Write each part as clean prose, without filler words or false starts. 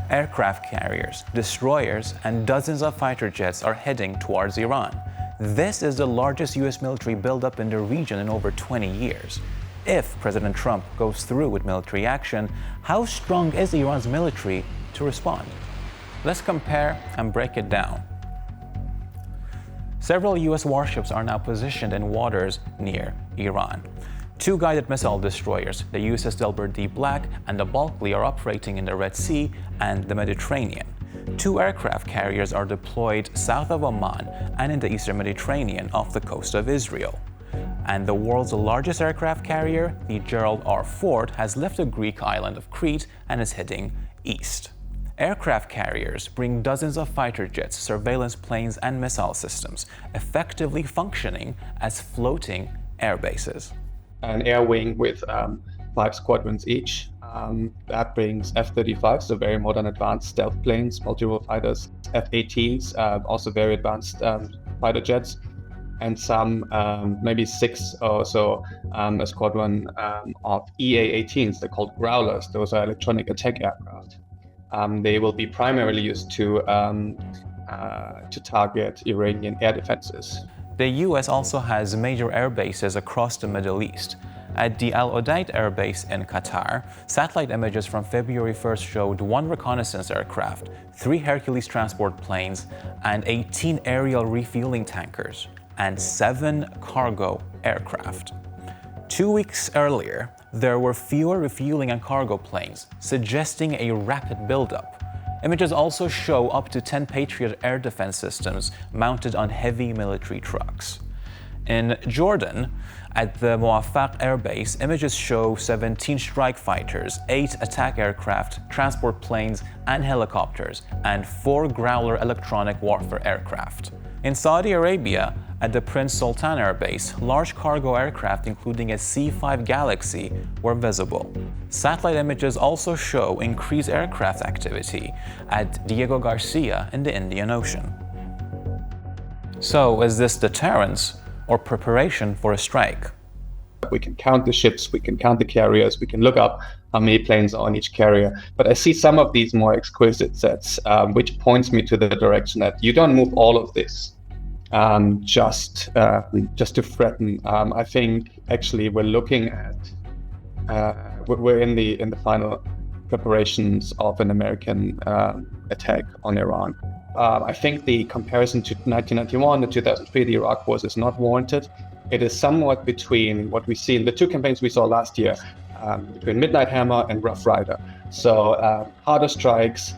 Aircraft carriers, destroyers, and dozens of fighter jets are heading towards Iran. This is the largest US military buildup in the region in over 20 years. If President Trump goes through with military action, how strong is Iran's military to respond? Let's compare and break it down. Several US warships are now positioned in waters near Iran. 2 guided missile destroyers, the USS Gerald R Black and the Bulkley, are operating in the Red Sea and the Mediterranean. 2 aircraft carriers are deployed south of Oman and in the eastern Mediterranean off the coast of Israel. And the world's largest aircraft carrier, the Gerald R Ford, has left the Greek island of Crete and is heading east. Aircraft carriers bring dozens of fighter jets, surveillance planes, and missile systems, effectively functioning as floating air bases. An air wing with 5 squadrons each. That brings F-35s, so very modern advanced stealth planes, multi-role fighters, F-18s, also very advanced fighter jets, and some, maybe 6 or so, a squadron of EA-18s. They're called Growlers. Those are electronic attack aircraft. They will be primarily used to target Iranian air defenses. The US also has major air bases across the Middle East. At the Al Udeid Air Base in Qatar, satellite images from February 1st showed 1 reconnaissance aircraft, 3 Hercules transport planes, and 18 aerial refueling tankers, and 7 cargo aircraft. 2 weeks earlier, there were fewer refueling and cargo planes, suggesting a rapid buildup. Images also show up to 10 Patriot air defense systems mounted on heavy military trucks. In Jordan, at the Muaffaq Air Base, images show 17 strike fighters, 8 attack aircraft, transport planes, and helicopters, and 4 Growler electronic warfare aircraft. In Saudi Arabia, at the Prince Sultan Air Base, large cargo aircraft including a C-5 Galaxy were visible. Satellite images also show increased aircraft activity at Diego Garcia in the Indian Ocean. So, is this deterrence or preparation for a strike? We can count the ships, we can count the carriers, we can look up how many planes are on each carrier. But I see some of these more exquisite sets, which points me to the direction that you don't move all of this just to threaten. I think actually we're looking at we're in the final preparations of an American attack on Iran. I think the comparison to 1991 and 2003, the Iraq Wars, is not warranted. It is somewhat between what we see in the 2 campaigns we saw last year, between Midnight Hammer and Rough Rider. So harder strikes,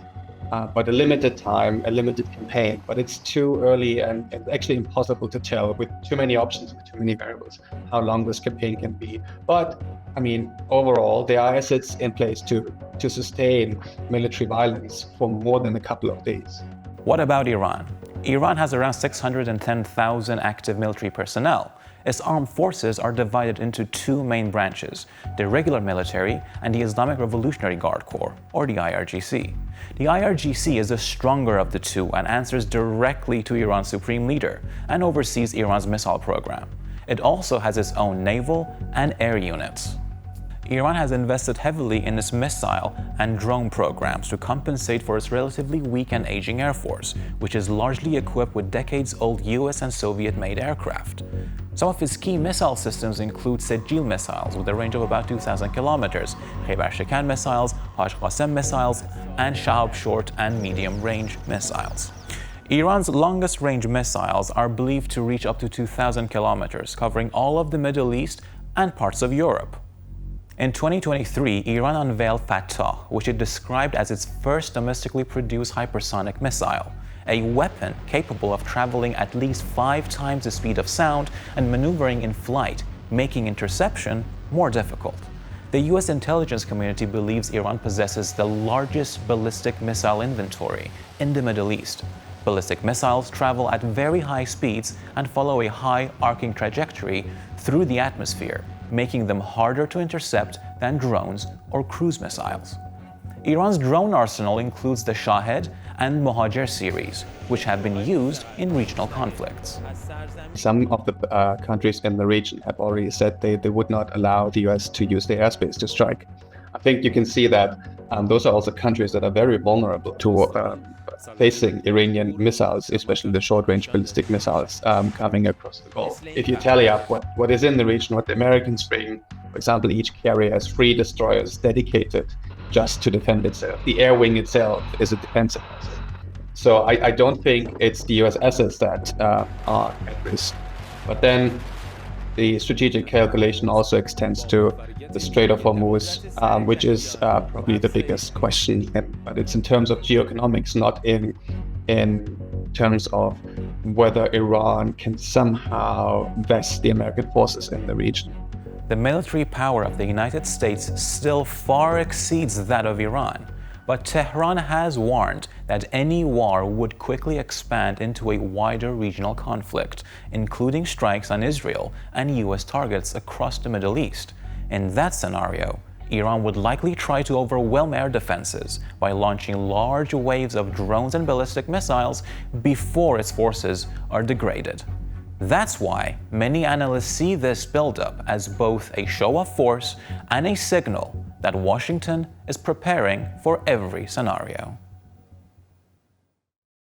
but a limited time, a limited campaign. But it's too early and actually impossible to tell, with too many options, with too many variables, how long this campaign can be. But I mean, overall, there are assets in place to sustain military violence for more than a couple of days. What about Iran? Iran has around 610,000 active military personnel. Its armed forces are divided into 2 main branches, the regular military and the Islamic Revolutionary Guard Corps, or the IRGC. The IRGC is the stronger of the 2 and answers directly to Iran's supreme leader and oversees Iran's missile program. It also has its own naval and air units. Iran has invested heavily in its missile and drone programs to compensate for its relatively weak and aging air force, which is largely equipped with decades-old US and Soviet-made aircraft. Some of its key missile systems include Sejil missiles with a range of about 2,000 kilometers, Khaybar Shikan missiles, Haj Qasem missiles, and Shahab short and medium-range missiles. Iran's longest-range missiles are believed to reach up to 2,000 kilometers, covering all of the Middle East and parts of Europe. In 2023, Iran unveiled Fatah, which it described as its first domestically produced hypersonic missile, a weapon capable of traveling at least 5 times the speed of sound and maneuvering in flight, making interception more difficult. The US intelligence community believes Iran possesses the largest ballistic missile inventory in the Middle East. Ballistic missiles travel at very high speeds and follow a high arcing trajectory through the atmosphere, making them harder to intercept than drones or cruise missiles. Iran's drone arsenal includes the Shahed and Mohajer series, which have been used in regional conflicts. Some of the countries in the region have already said they would not allow the US to use their airspace to strike. I think you can see that those are also countries that are very vulnerable to facing Iranian missiles, especially the short-range ballistic missiles coming across the Gulf. If you tally up what is in the region, what the Americans bring, for example, each carrier has 3 destroyers dedicated just to defend itself. The air wing itself is a defensive asset. So I don't think it's the US assets that are at risk. But then the strategic calculation also extends to the Strait of Hormuz, which is probably the biggest question. But it's in terms of geoeconomics, not in terms of whether Iran can somehow vest the American forces in the region. The military power of the United States still far exceeds that of Iran, but Tehran has warned that any war would quickly expand into a wider regional conflict, including strikes on Israel and US targets across the Middle East. In that scenario, Iran would likely try to overwhelm air defenses by launching large waves of drones and ballistic missiles before its forces are degraded. That's why many analysts see this buildup as both a show of force and a signal that Washington is preparing for every scenario.